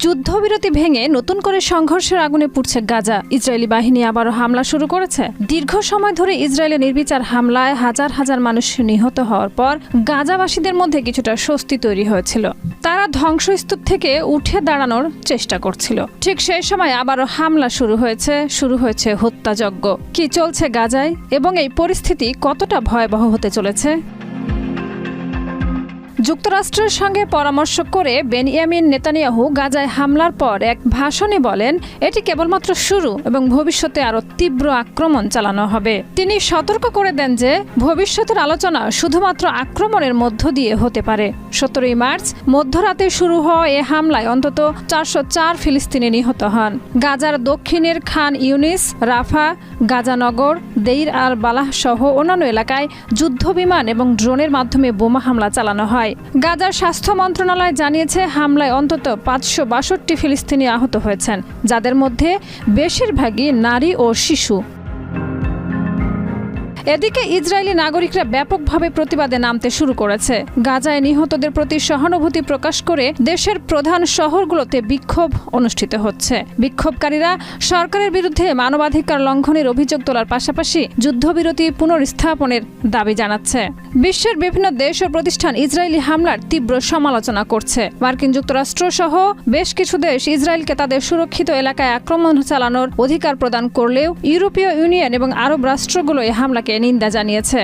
যুদ্ধবিরতি ভেঙে নতুন করে সংঘর্ষের আগুনে পুড়ছে গাজা। ইসরায়েলি বাহিনী আবারও হামলা শুরু করেছে। দীর্ঘ সময় ধরে ইসরায়েলের নির্বিচার হামলায় হাজার হাজার মানুষ নিহত হওয়ার পর গাজাবাসীদের মধ্যে কিছুটা স্বস্তি তৈরি হয়েছিল। তারা ধ্বংসস্তূপ থেকে উঠে দাঁড়ানোর চেষ্টা করছিল। ঠিক সেই সময় আবারও হামলা শুরু হয়েছে হত্যাযজ্ঞ। কি চলছে গাজায় এবং এই পরিস্থিতি কতটা ভয়াবহ হতে চলেছে? যুক্তরাষ্ট্রের সঙ্গে পরামর্শ করে বেনিয়ামিন নেতানিয়াহু গাজায় হামলার পর এক ভাষণে বলেন, এটি কেবলমাত্র শুরু এবং ভবিষ্যতে আরও তীব্র আক্রমণ চালানো হবে। তিনি সতর্ক করে দেন যে ভবিষ্যতের আলোচনা শুধুমাত্র আক্রমণের মধ্য দিয়ে হতে পারে। 17 মার্চ মধ্যরাতে শুরু হওয়া এ হামলায় অন্তত 404 ফিলিস্তিনি নিহত হন। গাজার দক্ষিণের খান ইউনিস, রাফা, গাজানগর, দেইর আল বালাহ সহ অন্যান্য এলাকায় যুদ্ধবিমান এবং ড্রোনের মাধ্যমে বোমা হামলা চালানো হয়। গাজার স্বাস্থ্য মন্ত্রণালয় জানিয়েছে হামলায় অন্তত 562 ফিলিস্তিনি আহত হয়েছেন, যাদের মধ্যে বেশিরভাগই নারী ও শিশু। এদিকে ইসরায়েলি নাগরিকরা ব্যাপকভাবে প্রতিবাদে নামতে শুরু করেছে। গাজায় নিহতদের প্রতি সহানুভূতি প্রকাশ করে দেশের প্রধান শহরগুলোতে বিক্ষোভ অনুষ্ঠিত হচ্ছে। বিক্ষোভকারীরা সরকারের বিরুদ্ধে মানবাধিকার লঙ্ঘনের অভিযোগ তোলার পাশাপাশি যুদ্ধবিরতি পুনর্স্থাপনের দাবি জানাচ্ছে। বিশ্বের বিভিন্ন দেশ ও প্রতিষ্ঠান ইসরায়েলি হামলার তীব্র সমালোচনা করছে। মার্কিন যুক্তরাষ্ট্র সহ বেশ কিছু দেশ ইসরায়েলকে তাদের সুরক্ষিত এলাকায় আক্রমণ চালানোর অধিকার প্রদান করলেও ইউরোপীয় ইউনিয়ন এবং আরব রাষ্ট্রগুলো এই হামলাকে নিন্দা জানিয়েছে।